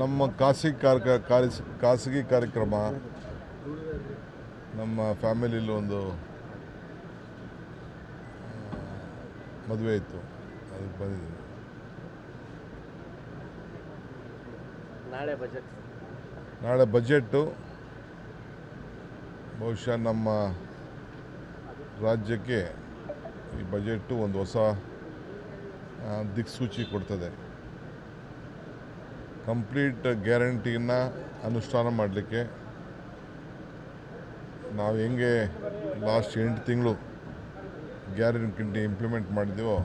ನಮ್ಮ ಖಾಸಗಿ ಕಾರ್ಯಕ್ರಮ ನಮ್ಮ ಫ್ಯಾಮಿಲಿಯಲ್ಲಿ ಒಂದು ಮದುವೆ ಇತ್ತು, ಅದಕ್ಕೆ ಬಂದಿದ್ದೀನಿ. ನಾಳೆ ಬಜೆಟ್ಟು ಬಹುಶಃ ನಮ್ಮ ರಾಜ್ಯಕ್ಕೆ ಈ ಬಜೆಟ್ಟು ಒಂದು ಹೊಸ ದಿಕ್ಸೂಚಿ ಕೊಡ್ತದೆ. ಕಂಪ್ಲೀಟ್ ಗ್ಯಾರಂಟಿನ ಅನುಷ್ಠಾನ ಮಾಡಲಿಕ್ಕೆ ನಾವು ಹೆಂಗೆ ಲಾಸ್ಟ್ 8 ತಿಂಗಳು ಗ್ಯಾರಂಟಿ ಇಂಪ್ಲಿಮೆಂಟ್ ಮಾಡಿದ್ದೀವೋ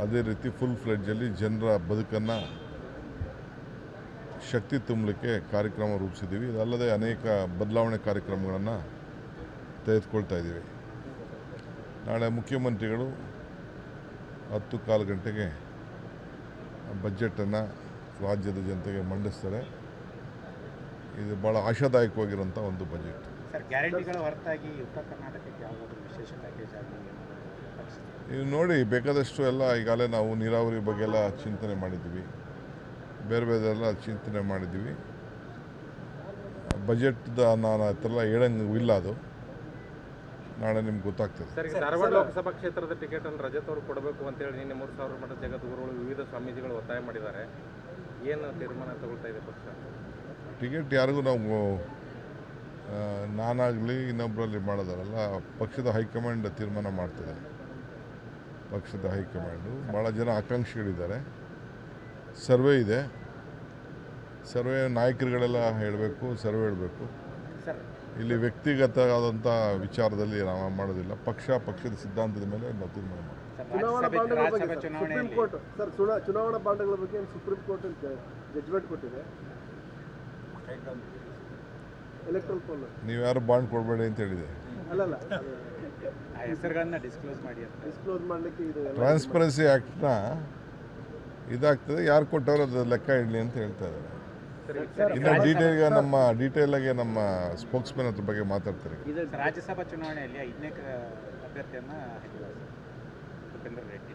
ಅದೇ ರೀತಿ ಫುಲ್ ಫ್ಲೆಡ್ಜಲ್ಲಿ ಜನರ ಬದುಕನ್ನು ಶಕ್ತಿ ತುಂಬಲಿಕ್ಕೆ ಕಾರ್ಯಕ್ರಮ ರೂಪಿಸಿದ್ದೀವಿ. ಇದಲ್ಲದೆ ಅನೇಕ ಬದಲಾವಣೆ ಕಾರ್ಯಕ್ರಮಗಳನ್ನು ತೆಗೆದುಕೊಳ್ತಾ ಇದ್ದೀವಿ. ನಾಳೆ ಮುಖ್ಯಮಂತ್ರಿಗಳು 10:15 ಗಂಟೆಗೆ ಬಜೆಟನ್ನು ರಾಜ್ಯದ ಜನತೆಗೆ ಮಂಡಿಸ್ತಾರೆ. ಇದು ಭಾಳ ಆಶಾದಾಯಕವಾಗಿರುವಂಥ ಒಂದು ಬಜೆಟ್. ಸರ್, ಗ್ಯಾರಂಟಿಗಳ ಹೊರತಾಗಿ ಉತ್ತರ ಕರ್ನಾಟಕಕ್ಕೆ ಯಾವುದಾದ್ರೂ ವಿಶೇಷ ಪ್ಯಾಕೇಜ್ ಆಗಿ ನೀವು ನೋಡಿ, ಬೇಕಾದಷ್ಟು ಎಲ್ಲ ಈಗಾಗಲೇ ನಾವು ನೀರಾವರಿ ಬಗ್ಗೆ ಎಲ್ಲ ಚಿಂತನೆ ಮಾಡಿದ್ದೀವಿ, ಬೇರೆ ಬೇರೆಲ್ಲ ಚಿಂತನೆ ಮಾಡಿದ್ದೀವಿ. ಬಜೆಟ್ದ ನಾನು ಆ ಥರ ಹೇಳಂಗೆ ಇಲ್ಲ, ಅದು ನಾಳೆ ನಿಮ್ಗೆ ಗೊತ್ತಾಗ್ತದೆ. ಸರ್, ಧಾರವಾಡ ಲೋಕಸಭಾ ಕ್ಷೇತ್ರದ ಟಿಕೆಟನ್ನು ರಜತ್ ಅವರು ಕೊಡಬೇಕು ಅಂತೇಳಿ ನಿನ್ನೆ 3000 ಮಠದ ಜಗದ್ಗುರುಗಳು ವಿವಿಧ ಸ್ವಾಮೀಜಿಗಳು ಒತ್ತಾಯ ಮಾಡಿದ್ದಾರೆ. ಏನು ತೀರ್ಮಾನ ತಗೊಳ್ತಾ ಇದೆ ಪಕ್ಷ? ಟಿಕೆಟ್ ಯಾರಿಗೂ ನಾವು ನಾನಾಗಲಿ ಇನ್ನೊಬ್ಬರಲ್ಲಿ ಮಾಡೋದಾರಲ್ಲ, ಪಕ್ಷದ ಹೈಕಮಾಂಡ್ ತೀರ್ಮಾನ ಮಾಡ್ತದೆ. ಪಕ್ಷದ ಹೈಕಮಾಂಡು ಭಾಳ ಜನ ಆಕಾಂಕ್ಷಿಗಳಿದ್ದಾರೆ. ಸರ್ವೆ ಇದೆ, ಸರ್ವೆ ನಾಯಕರುಗಳೆಲ್ಲ ಹೇಳಬೇಕು, ಸರ್ವೆ ಹೇಳಬೇಕು. ಇಲ್ಲಿ ವ್ಯಕ್ತಿಗತ ಆದಂಥ ವಿಚಾರದಲ್ಲಿ ನಾವು ಮಾಡೋದಿಲ್ಲ. ಪಕ್ಷದ ಸಿದ್ಧಾಂತದ ಮೇಲೆ ನಾವು ತೀರ್ಮಾನ ಮಾಡ್ತೀವಿ. ಚುನಾವಣಾ ಬಾಂಡ್ಗಳ ಬಗ್ಗೆ ಸುಪ್ರೀಂ ಕೋರ್ಟ್ ಜಡ್ಜ್ಮೆಂಟ್ ಕೊಟ್ಟಿದೆ. ಎಲೆಕ್ಟ್ರಲ್ ಪೋಲ್ ನೀವು ಯಾರು ಬಾಂಡ್ ಕೊಡಬೇಡಿ ಅಂತ ಹೇಳಿದೆ. ಅಲ್ಲಲ್ಲ, ಹೆಸರುಗಳನ್ನ ಡಿಸ್ಕ್ಲೋಸ್ ಮಾಡಲಿಕ್ಕೆ ಇದು ಟ್ರಾನ್ಸ್ಪರೆನ್ಸಿ ಆ್ಯಕ್ಟ್ನ ಇದಾಗ್ತದೆ. ಯಾರು ಕೊಟ್ಟವರು ಅದು ಲೆಕ್ಕ ಇಡಲಿ ಅಂತ ಹೇಳ್ತಾ ಇದ್ದಾರೆ. ಇನ್ನು ಡೀಟೇಲಾಗಿ ನಮ್ಮ ಸ್ಪೋಕ್ಸ್ಮನ್ ಅದ್ರ ಬಗ್ಗೆ ಮಾತಾಡ್ತಾರೆ. ರಾಜ್ಯಸಭಾ ಚುನಾವಣೆಯಲ್ಲಿ 5ನೇ ಅಭ್ಯರ್ಥಿಯನ್ನು ಹಾಕಿದ್ದಾರೆ ಭೂಪೇಂದ್ರ ರೆಡ್ಡಿ.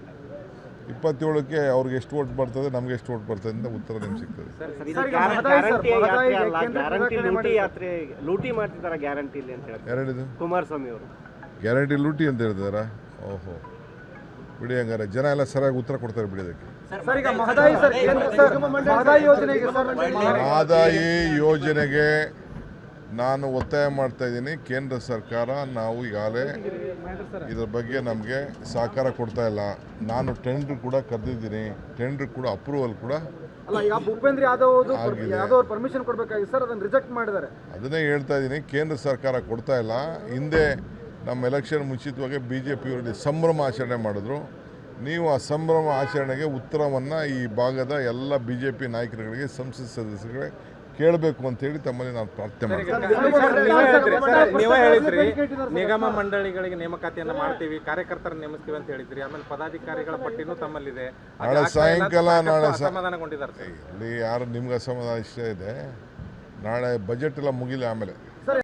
27ಕ್ಕೆ ಅವ್ರಿಗೆ ಎಷ್ಟು ಓಟ್ ಬರ್ತದೆ, ನಮ್ಗೆ ಎಷ್ಟು ಓಟ್ ಬರ್ತದೆ ಅಂತ ಉತ್ತರ ನಿಮ್ಗೆ ಸಿಗ್ತದೆ. ಲೂಟಿ ಮಾಡ್ತಿದ್ದಾರೆ ಗ್ಯಾರಂಟಿಲಿ ಅಂತ ಹೇಳಿ ಎರಡಿದು ಕುಮಾರಸ್ವಾಮಿ ಅವರು ಗ್ಯಾರಂಟಿ ಲೂಟಿ ಅಂತ ಹೇಳಿದಾರ. ಓಹೋ, ಬಿಡಿ, ಹಂಗಾರೆ ಜನ ಎಲ್ಲ ಸರಿಯಾಗಿ ಉತ್ತರ ಕೊಡ್ತಾರೆ ಬಿಡಿ. ಅದಕ್ಕೆ ಮಹದಾಯಿ ಯೋಜನೆಗೆ ನಾನು ಒತ್ತಾಯ ಮಾಡ್ತಾ ಇದ್ದೀನಿ. ಕೇಂದ್ರ ಸರ್ಕಾರ ನಾವು ಈಗಾಗಲೇ ಇದ್ರ ಬಗ್ಗೆ ನಮಗೆ ಸಹಕಾರ ಕೊಡ್ತಾ ಇಲ್ಲ. ನಾನು ಟೆಂಡರ್ ಕೂಡ ಕರೆದಿದ್ದೀನಿ, ಟೆಂಡರ್ ಕೂಡ ಅಪ್ರೂವಲ್ ಕೂಡ ಭೂಪೇಂದ್ರ ಯಾದವ್ ಪರ್ಮಿಷನ್ ಕೊಡಬೇಕಾಗಿ ಸರ್, ಅದನ್ನು ರಿಜೆಕ್ಟ್ ಮಾಡಿದ್ದಾರೆ. ಅದನ್ನೇ ಹೇಳ್ತಾ ಇದ್ದೀನಿ, ಕೇಂದ್ರ ಸರ್ಕಾರ ಕೊಡ್ತಾ ಇಲ್ಲ. ಹಿಂದೆ ನಮ್ಮ ಎಲೆಕ್ಷನ್ ಮುಂಚಿತವಾಗಿ BJPಯವರಲ್ಲಿ ಸಂಭ್ರಮ ಆಚರಣೆ ಮಾಡಿದ್ರು. ನೀವು ಆ ಸಂಭ್ರಮ ಆಚರಣೆಗೆ ಉತ್ತರವನ್ನು ಈ ಭಾಗದ ಎಲ್ಲ BJP ನಾಯಕರುಗಳಿಗೆ, ಸಂಸತ್ ಸದಸ್ಯರಿಗೆ ಕೇಳಬೇಕು ಅಂತೇಳಿ ತಮ್ಮಲ್ಲಿ ನಾನು ಪ್ರಾರ್ಥನೆ ಮಾಡ್ತೀನಿ. ನೀವೇ ಹೇಳಿದ್ರಿ ನಿಗಮ ಮಂಡಳಿಗಳಿಗೆ ನೇಮಕಾತಿಯನ್ನು ಮಾಡ್ತೀವಿ, ಕಾರ್ಯಕರ್ತರ ನೇಮಿಸ್ತೀವಿ ಅಂತ ಹೇಳಿದ್ರಿ. ಆಮೇಲೆ ಪದಾಧಿಕಾರಿಗಳ ಪಟ್ಟಿನೂ ತಮ್ಮಲ್ಲಿದೆ. ನಾಳೆ ಸಾಯಂಕಾಲ ಅಸಮಾಧಾನಗೊಂಡಿದ್ದಾರೆ. ಇಲ್ಲಿ ಯಾರು ನಿಮ್ಗೆ ಅಸಮಾಧಾನ ಇಷ್ಟ ಇದೆ, ನಾಳೆ ಬಜೆಟ್ ಎಲ್ಲ ಮುಗಿಲಿ, ಆಮೇಲೆ